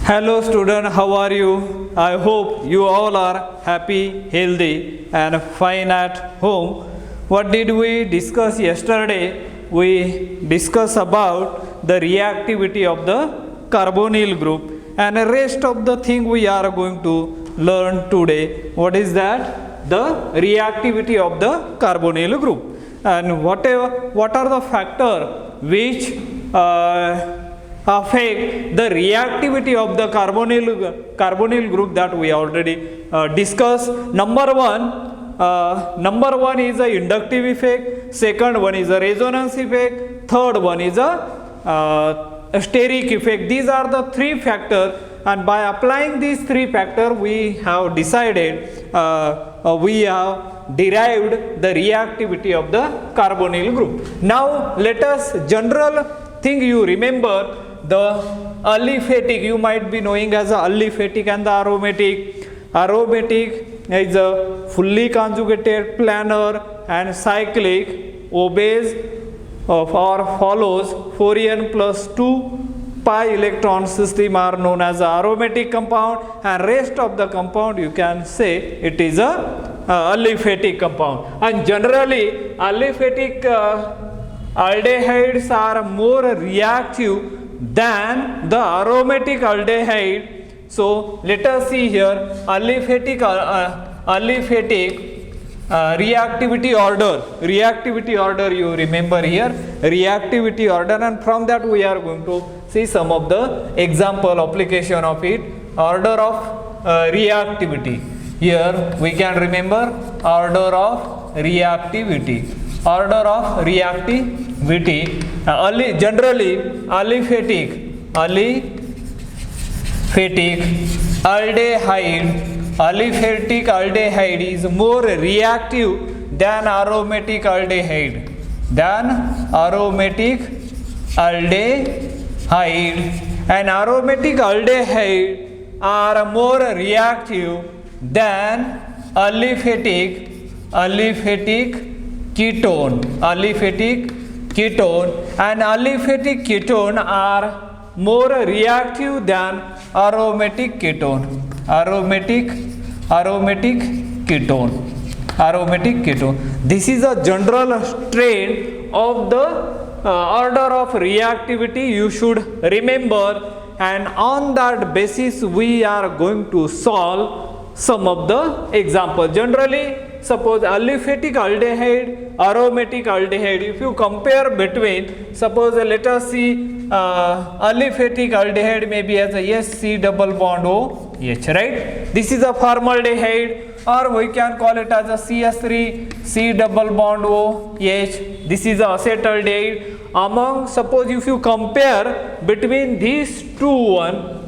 Hello student, how are you? I hope you all are happy, healthy and fine at home. What did we discuss yesterday? We discussed about the reactivity of the carbonyl group and the rest of the thing we are going to learn today. What is that? The reactivity of the carbonyl group. And what are the factors which affect the reactivity of the carbonyl group that we already discussed. Number one is a inductive effect, second one is a resonance effect, third one is a steric effect. These are the three factors, and by applying these three factors we have decided we have derived the reactivity of the carbonyl group. Now let us general thing you remember. The aliphatic you might be knowing as a aliphatic and the aromatic. Aromatic is a fully conjugated, planar and cyclic, obeys or follows 4n plus 2 pi electron system are known as a aromatic compound, and rest of the compound you can say it is a aliphatic compound. And generally aliphatic aldehydes are more reactive than the aromatic aldehyde. So let us see here aliphatic reactivity order you remember here, reactivity order, and from that we are going to see some of the example application of it. Order of reactivity, here we can remember order of reactivity. Order of reactivity, generally aliphatic aldehyde is more reactive than aromatic aldehyde. And aromatic aldehyde are more reactive than aliphatic ketone, and aliphatic ketone are more reactive than aromatic ketone. This is a general trend of the order of reactivity you should remember, and on that basis we are going to solve some of the examples. Generally, suppose aliphatic aldehyde, aromatic aldehyde, if you compare between, suppose let us see aliphatic aldehyde maybe as a C double bond OH, right? This is a formaldehyde, or we can call it as a CS3 C double bond OH. This is a acetaldehyde. Among, suppose if you compare between these two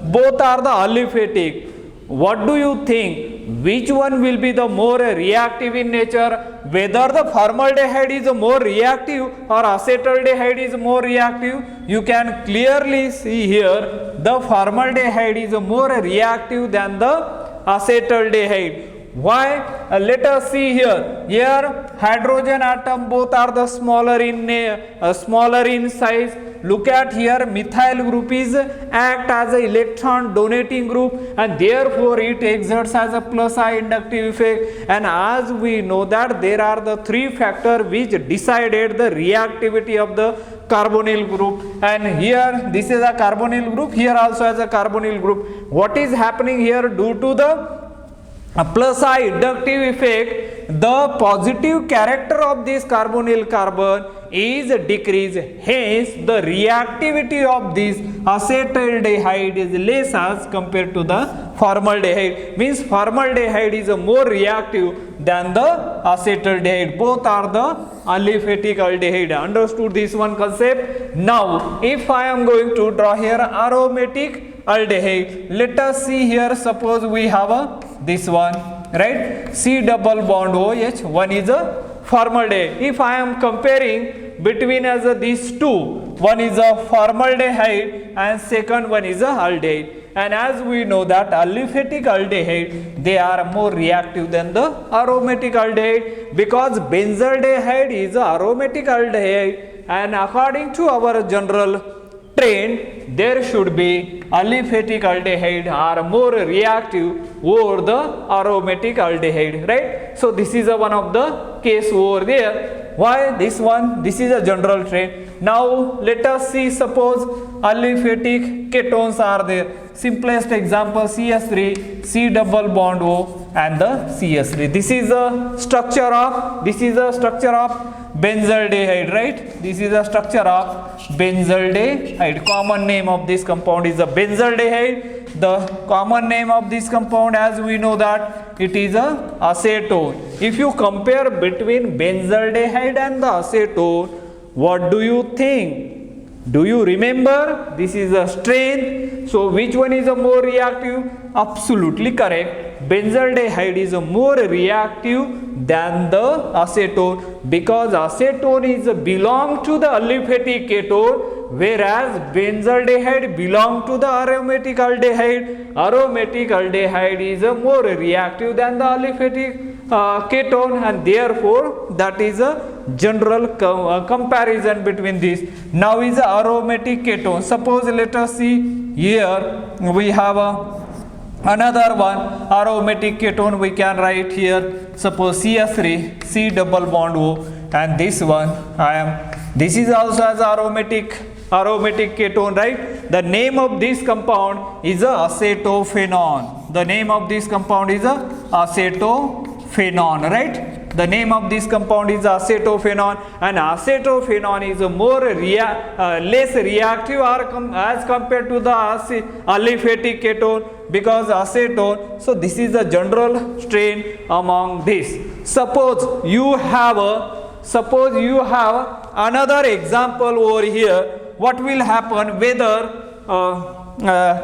both are the aliphatic. What do you think? Which one will be the more reactive in nature? Whether the formaldehyde is more reactive or acetaldehyde is more reactive? You can clearly see here the formaldehyde is more reactive than the acetaldehyde. Why? Let us see here. Here hydrogen atom both are the smaller in size. Look at here, methyl group is act as a electron donating group, and therefore it exerts as a plus I inductive effect. And as we know that there are the three factors which decided the reactivity of the carbonyl group, and here this is a carbonyl group, here also as a carbonyl group. What is happening here? Due to the plus I inductive effect, the positive character of this carbonyl carbon is decreased. Hence, the reactivity of this acetaldehyde is less as compared to the formaldehyde. Means formaldehyde is more reactive than the acetaldehyde. Both are the aliphatic aldehyde. Understood this one concept? Now, if I am going to draw here aromatic aldehyde, let us see here. Suppose we have this one, right? C double bond OH. One is a formaldehyde. If I am comparing between as these two, one is a formaldehyde and second one is a aldehyde. And as we know that aliphatic aldehyde, they are more reactive than the aromatic aldehyde, because benzaldehyde is a aromatic aldehyde, and according to our general trend, there should be aliphatic aldehyde are more reactive over the aromatic aldehyde, right? So this is a one of the case over there. Why this one? This is a general trend. Now let us see, suppose aliphatic ketones are there. Simplest example, CS3, C double bond O and the CS3. This is a structure of benzaldehyde, right? This is a structure of benzaldehyde. Common name of this compound is a benzaldehyde. The common name of this compound, as we know, that it is a acetone. If you compare between benzaldehyde and the acetone, what do you think? Do you remember? This is a strain. So which one is a more reactive? Absolutely correct. Benzaldehyde is a more reactive than the acetone, because acetone is belong to the aliphatic ketone, whereas benzaldehyde belong to the aromatic aldehyde. Aromatic aldehyde is a more reactive than the aliphatic ketone, and therefore that is a general comparison between these. Now is the aromatic ketone. Suppose let us see here we have another one aromatic ketone. We can write here, suppose CS3, C double bond O, and this one this is also as aromatic ketone, right? The name of this compound is a acetophenone. The name of this compound is a acetophenone, right? The name of this compound is acetophenone, and acetophenone is a more less reactive as compared to the aliphatic ketone, because acetone. So this is the general strain among this. Suppose you have another example over here. What will happen? Whether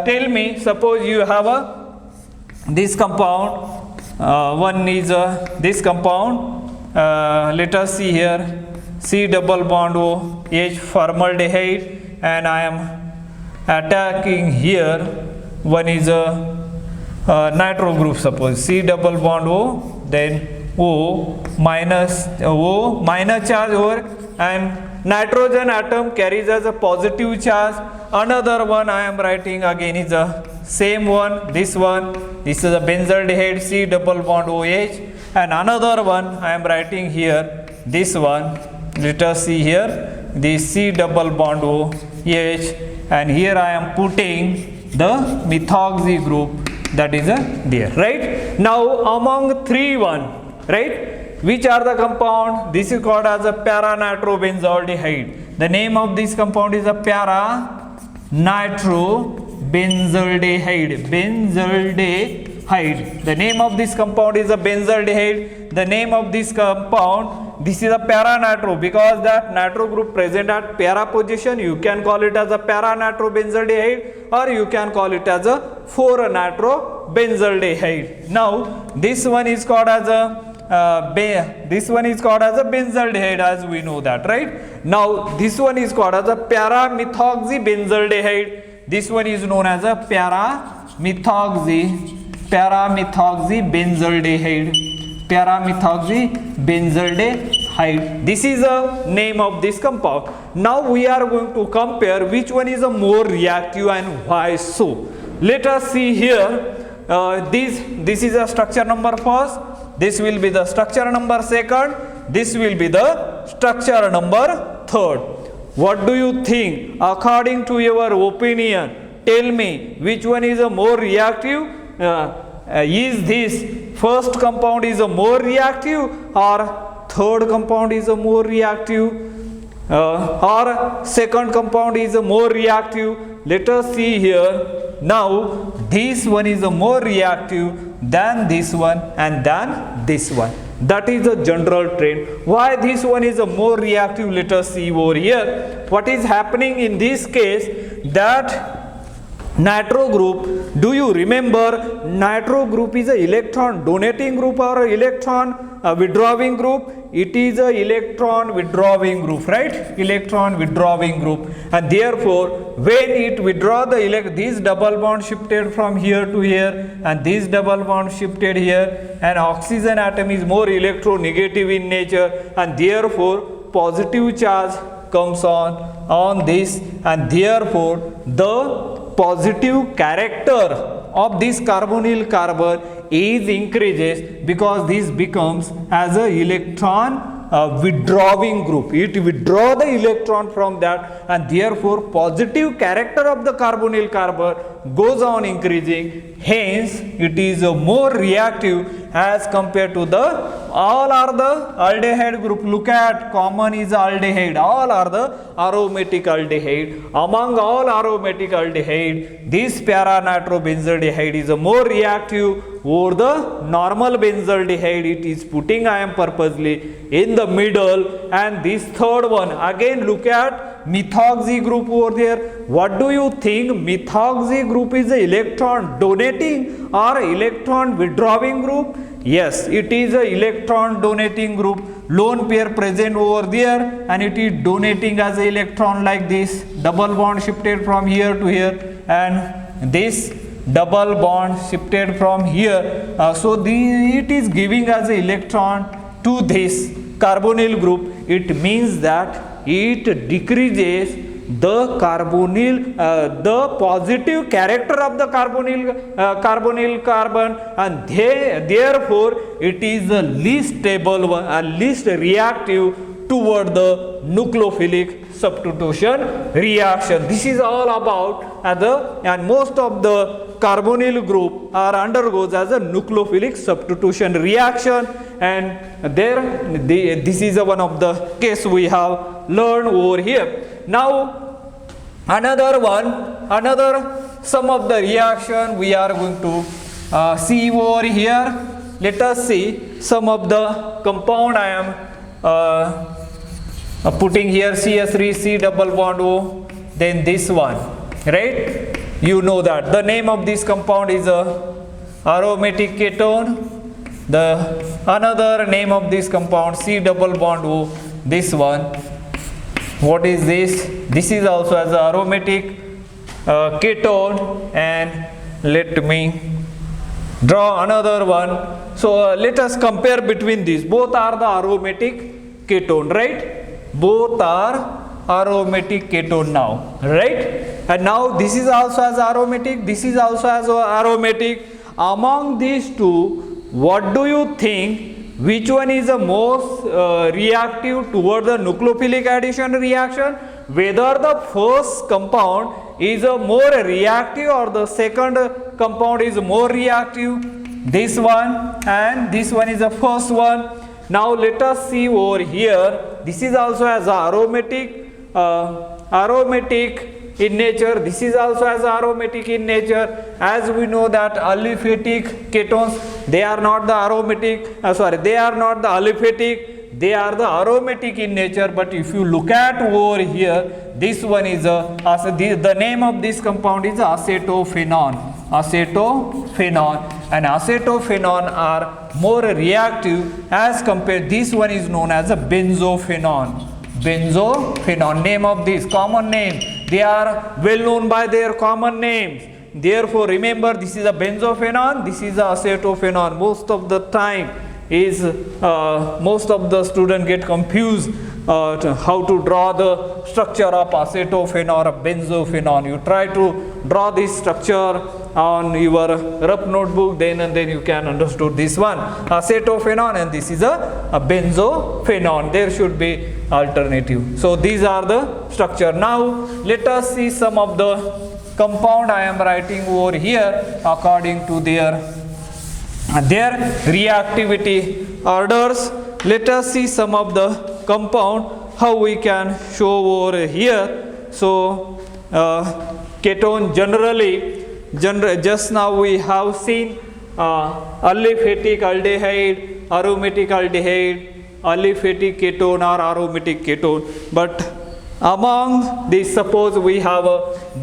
tell me, suppose you have this compound. One is this compound. Let us see here, C double bond O H formaldehyde, and I am attacking here. One is a nitro group. Suppose C double bond O, then O minus charge over, and nitrogen atom carries as a positive charge. Another one I am writing again is a same one. This is a benzaldehyde, C double bond OH, and another one I am writing here, this one. Let us see here, this C double bond OH, and here I am putting the methoxy group, that is there, right? Now among right, which are the compound? This is called as a para-nitrobenzaldehyde. The name of this compound is a para-nitrobenzaldehyde. The name of this compound is a benzaldehyde. The name of this compound, this is a para-nitro, because that nitro group present at para position, you can call it as a para-nitrobenzaldehyde, or you can call it as a 4-nitrobenzaldehyde. Now this one is called as a benzaldehyde, as we know that, right? Now this one is called as a para-methoxybenzaldehyde. This one is known as a para-methoxybenzaldehyde. This is a name of this compound. Now we are going to compare which one is a more reactive and why so. Let us see here. This is a structure number first. This will be the structure number second. This will be the structure number third. What do you think? According to your opinion, tell me which one is a more reactive. Is this first compound is a more reactive, or third compound is a more reactive, or second compound is a more reactive? Let us see here. Now this one is a more reactive than this one and than this one. That is the general trend. Why this one is a more reactive? Let us see over here. What is happening in this case, that nitro group, do you remember nitro group is a electron donating group or electron withdrawing group? It is a electron withdrawing group, right? Electron withdrawing group, and therefore when it withdraw this double bond shifted from here to here, and this double bond shifted here, and oxygen atom is more electronegative in nature, and therefore positive charge comes on this, and therefore the positive character of this carbonyl carbon is increases, because this becomes as a electron withdrawing group. It withdraw the electron from that, and therefore positive character of the carbonyl carbon goes on increasing. Hence it is more reactive as compared to the all are the aldehyde group. Look at, common is aldehyde, all are the aromatic aldehyde. Among all aromatic aldehyde, this para-nitrobenzaldehyde is more reactive over the normal benzaldehyde. It is putting I am purposely in the middle. And this third one, again look at methoxy group over there. What do you think? Methoxy group is a electron donating or electron withdrawing group? Yes, it is a electron donating group. Lone pair present over there, and it is donating as a electron like this. Double bond shifted from here to here, and this double bond shifted from here. It is giving as a electron to this carbonyl group. It means that it decreases the carbonyl, the positive character of the carbonyl carbon, and therefore it is the least stable one, least reactive toward the nucleophilic substitution reaction. This is all about and most of the carbonyl group are undergoes as a nucleophilic substitution reaction, and this is one of the case we have learned over here. Now another some of the reaction we are going to see over here. Let us see some of the compound I am putting here. CS3C double bond O, then this one, right? You know that the name of this compound is a aromatic ketone. The another name of this compound C double bond O, this one. What is this? This is also as a aromatic ketone, and let me draw another one. So let us compare between these. Both are the aromatic ketone, right? Both are aromatic ketone now, right? And now this is also as aromatic, this is also as aromatic. Among these two, what do you think? Which one is the most reactive toward the nucleophilic addition reaction? Whether the first compound is a more reactive or the second compound is more reactive? This one and this one is the first one. Now let us see over here. This is also as aromatic in nature. This is also as aromatic in nature. As we know that aliphatic ketones, they are not the aromatic, they are not the aliphatic, they are the aromatic in nature. But if you look at over here, this one is the name of this compound is acetophenone. And acetophenone are more reactive as compared. This one is known as a benzophenone. Name of this common name. They are well known by their common names. Therefore, remember, this is a benzophenone, this is a acetophenone. Most of the time most of the students get confused how to draw the structure of acetophenone or benzophenone. You try to draw this structure on your rough notebook, then and then you can understand this one acetophenone, and this is a benzophenone. There should be alternative. So these are the structure. Now let us see some of the compound I am writing over here according to their reactivity orders. Let us see some of the compound how we can show over here. So ketone generally, just now we have seen aliphatic aldehyde, aromatic aldehyde, aliphatic ketone or aromatic ketone. But among these, suppose we have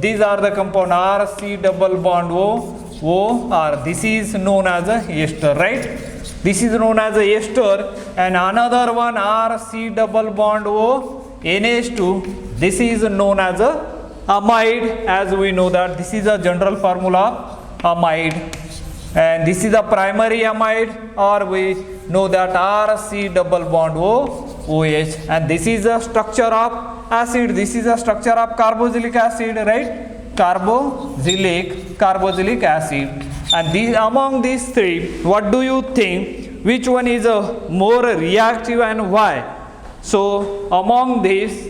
these are the compound RC double bond OR. This is known as a ester, right? This is known as a ester, and another one RC double bond O NH2. This is known as a amide, as we know that this is a general formula amide, and this is a primary amide, or we know that RC double bond OH, and this is the structure of acid. This is the structure of carboxylic acid, right? Carboxylic acid. And these, among these three, what do you think? Which one is a more reactive and why? So among these,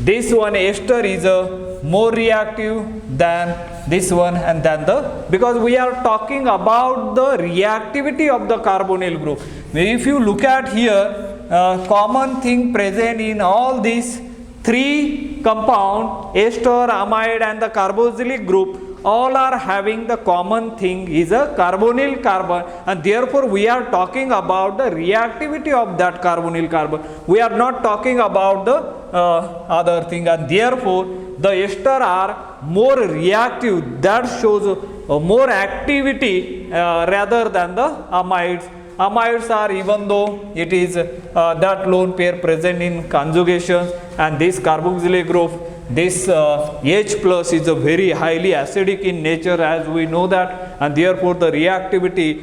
this one ester is a more reactive than this one, and then because we are talking about the reactivity of the carbonyl group. If you look at here, common thing present in all these three compound, ester, amide and the carboxylic group, all are having the common thing is a carbonyl carbon, and therefore we are talking about the reactivity of that carbonyl carbon. We are not talking about the other thing, and therefore the ester are more reactive. That shows more activity rather than the amides. Amides are, even though it is that lone pair present in conjugations, and this carboxylic group, this H plus is a very highly acidic in nature, as we know that, and therefore the reactivity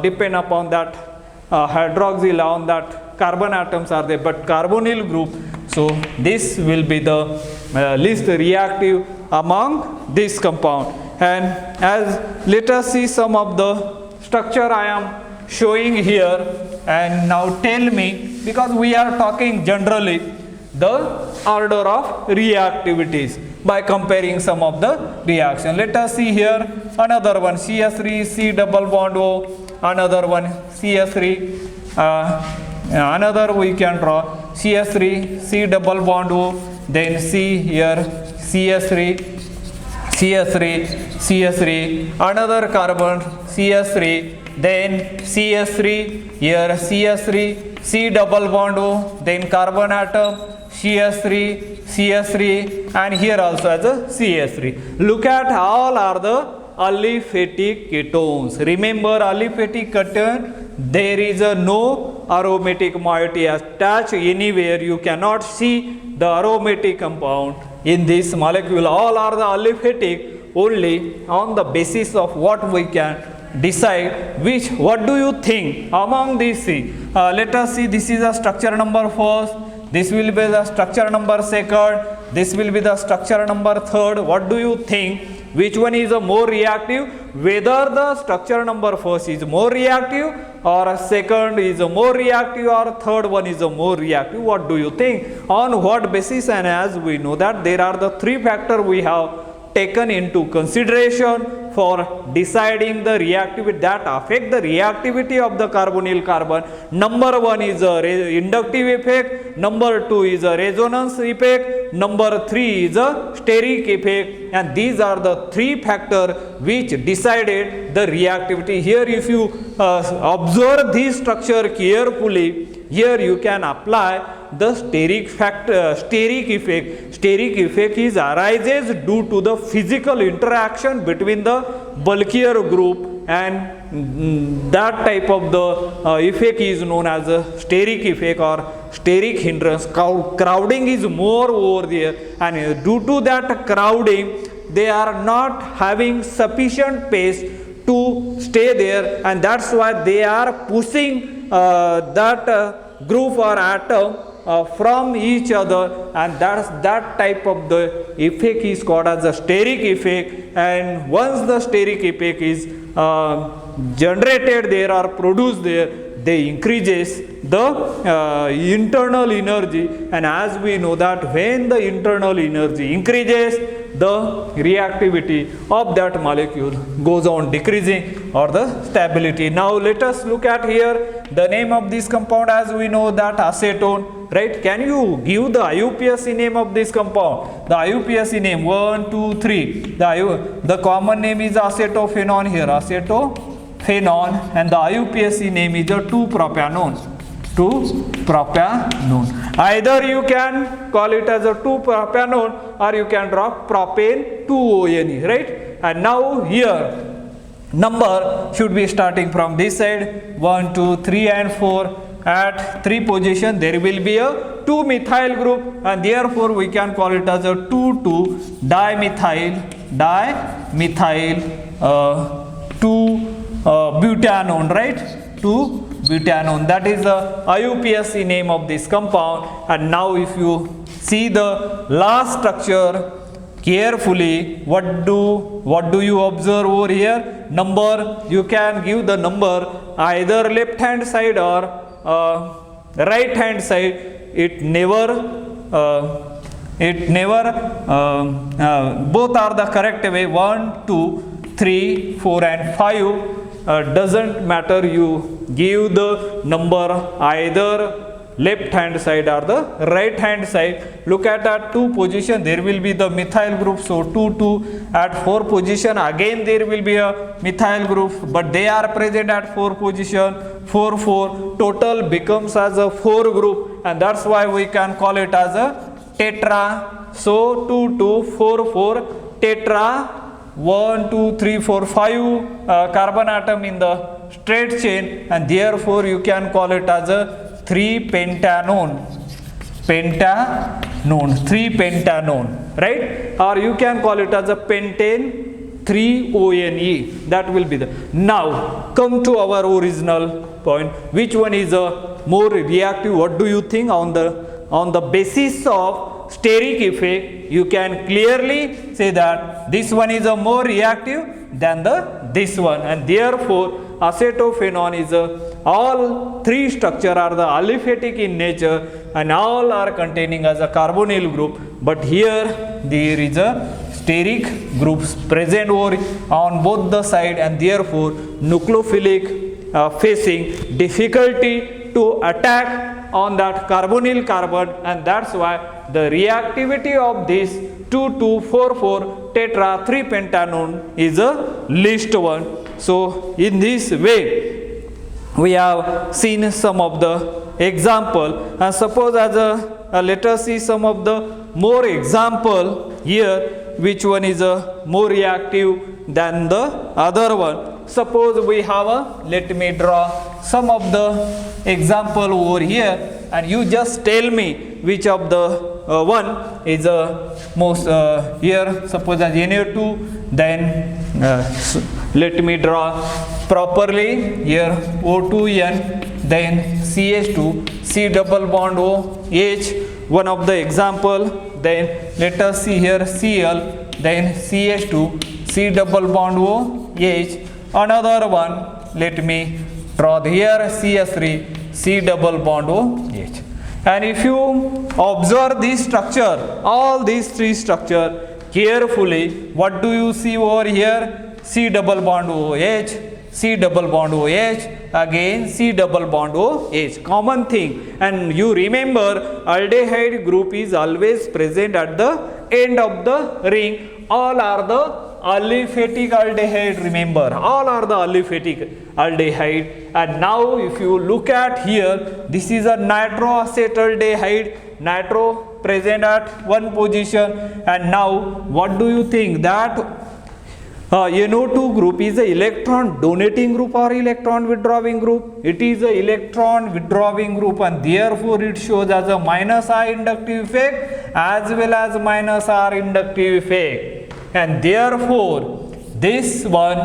depend upon that hydroxyl, on that carbon atoms are there. But carbonyl group, so this will be the least reactive among this compound. And as let us see some of the structure I am showing here, and now tell me, because we are talking generally the order of reactivities by comparing some of the reaction. Let us see here another one, CS3 C double bond O, another one CS3, another we can draw CS3 C double bond O, then C here CS3, another carbon CS3, then CS3, here CS3, C double bond O, then carbon atom, CS3, and here also as a CS3. Look at all are the aliphatic ketones. Remember, aliphatic ketone, there is no aromatic moiety attached anywhere. You cannot see the aromatic compound in this molecule. All are the aliphatic. Only on the basis of what we can decide what do you think among these three. Let us see, this is a structure number first, this will be the structure number second, this will be the structure number third. What do you think? Which one is a more reactive? Whether the structure number first is more reactive, or second is a more reactive, or third one is a more reactive. What do you think? On what basis? And as we know that there are the three factors we have taken into consideration for deciding the reactivity that affect the reactivity of the carbonyl carbon. Number one is a inductive effect, number two is a resonance effect, number three is a steric effect, and these are the three factors which decided the reactivity. Here if you observe this structure carefully, here you can apply the steric effect. Steric effect is arises due to the physical interaction between the bulkier group, and that type of the effect is known as a steric effect or steric hindrance. Crowding is more over there, and due to that crowding they are not having sufficient space to stay there, and that's why they are pushing that group or atom from each other, and that type of the effect is called as a steric effect. And once the steric effect is generated there or produced there, they increases the internal energy, and as we know that when the internal energy increases, the reactivity of that molecule goes on decreasing, or the stability. Now let us look at here the name of this compound. As we know that acetone, right? Can you give the IUPAC name of this compound? The IUPAC name 1, 2, 3. The common name is acetophenone here, acetophenone, and the IUPAC name is 2-propanone. 2-propanone. Either you can call it as a 2-propanone, or you can drop propane 2-ONE, right? And now here number should be starting from this side, 1, 2, 3 and 4. At 3 position there will be a 2-methyl group, and therefore we can call it as a 2,2-dimethyl 2-butanone, right? 2 butanone. That is the IUPAC name of this compound. And now if you see the last structure carefully, what do you observe over here? Number, you can give the number either left hand side or right hand side. It never both are the correct way. 1, 2, 3, 4 and 5 doesn't matter. You give the number either left hand side or the right hand side. Look at that 2 position, there will be the methyl group, so 2 2. At 4 position again there will be a methyl group, but they are present at 4 position. 4 4 total becomes as a 4 group, and that's why we can call it as a tetra. So 2 2 4 4 tetra. 1 2 3 4 5 carbon atom in the straight chain, and therefore you can call it as a 3 pentanone, 3 pentanone, right? Or you can call it as a pentane 3-ONE. That will be the. Now come to our original point. Which one is a more reactive? What do you think? On the basis of steric effect, you can clearly say that this one is a more reactive than this one, and therefore acetophenone is all 3 structure are the aliphatic in nature, and all are containing as a carbonyl group, but here there is a steric groups present over on both the side, and therefore nucleophilic facing difficulty to attack on that carbonyl carbon, and that's why the reactivity of this 2,2,4,4 tetra 3 pentanone is a least one. So in this way we have seen some of the example, and suppose as let us see some of the more example here, which one is a more reactive than the other one. Suppose we have let me draw some of the example over here, and you just tell me which of the one is most here. Suppose as Na2, then let me draw properly here O2N, then CH2, C double bond O H, one of the example. Then let us see here Cl, then CH2, C double bond O H. Another one, let me draw here CS3, C double bond O H. And if you observe this structure, all these 3 structure carefully, what do you see over here? C double bond OH, C double bond OH, again C double bond OH, common thing. And you remember aldehyde group is always present at the end of the ring. All are the aliphatic aldehyde, remember, all are the aliphatic aldehyde. And now if you look at here, this is a nitroacetaldehyde, nitro present at 1 position. And now what do you think? That NO2 group is a electron donating group or electron withdrawing group? It is a electron withdrawing group, and therefore it shows as a minus I inductive effect as well as minus R inductive effect. And therefore this one,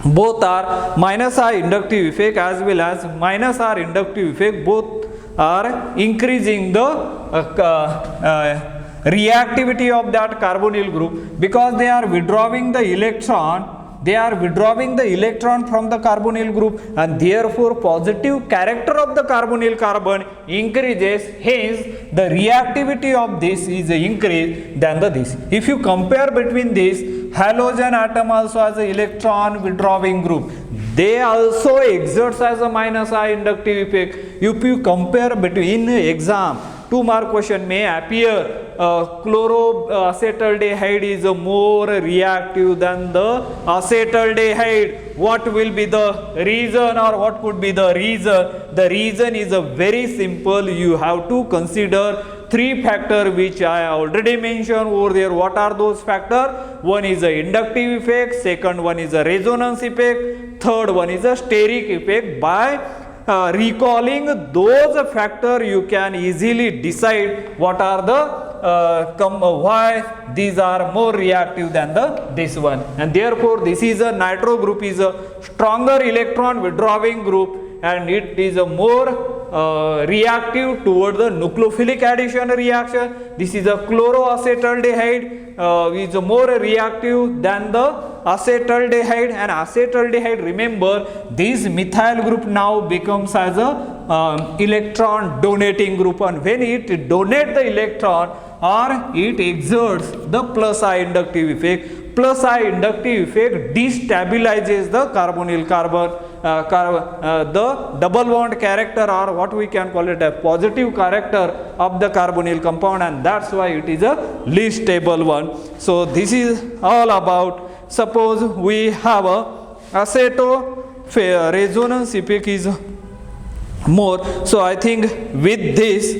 both are minus I inductive effect as well as minus R inductive effect, both are increasing the reactivity of that carbonyl group, because they are withdrawing the electron. They are withdrawing the electron from the carbonyl group, and therefore positive character of the carbonyl carbon increases. Hence the reactivity of this is increased than this. If you compare between this, halogen atom also has an electron withdrawing group, they also exerts as a minus I inductive effect. If you compare between exam, 2 mark question may appear chloroacetaldehyde is more reactive than the acetaldehyde. What will be the reason, or what could be the reason? The reason is a very simple. You have to consider 3 factors which I already mentioned over there. What are those factors? One is a inductive effect, second one is a resonance effect, third one is a steric effect. By recalling those factors, you can easily decide what are the why these are more reactive than this one. And therefore this is a nitro group is a stronger electron withdrawing group, and it is a more reactive toward the nucleophilic addition reaction. This is a chloroacetaldehyde, is more reactive than the acetaldehyde, and acetaldehyde, remember, this methyl group now becomes as a electron donating group, and when it donates the electron or it exerts the plus I inductive effect, plus I inductive effect destabilizes the carbonyl carbon, the double bond character, or what we can call it a positive character of the carbonyl compound, and that's why it is a least stable one. So this is all about, suppose we have a aceto resonance effect is more. So I think with this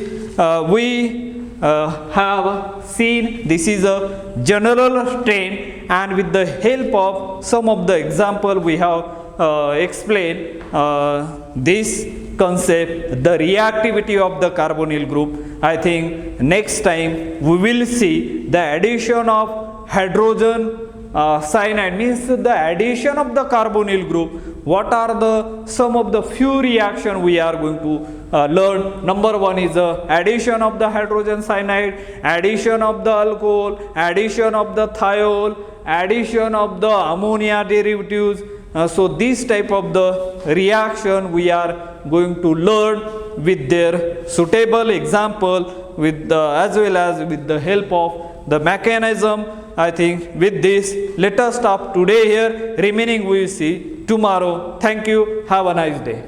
we have seen this is a general strain, and with the help of some of the example we have explained this concept, the reactivity of the carbonyl group. I think next time we will see the addition of hydrogen cyanide, means the addition of the carbonyl group. What are the some of the few reaction we are going to learn? Number one is addition of the hydrogen cyanide, addition of the alcohol, addition of the thiol, addition of the ammonia derivatives. So this type of the reaction we are going to learn with their suitable example, with the, as well as with the help of the mechanism. I think with this, let us stop today here. Remaining we will see tomorrow. Thank you. Have a nice day.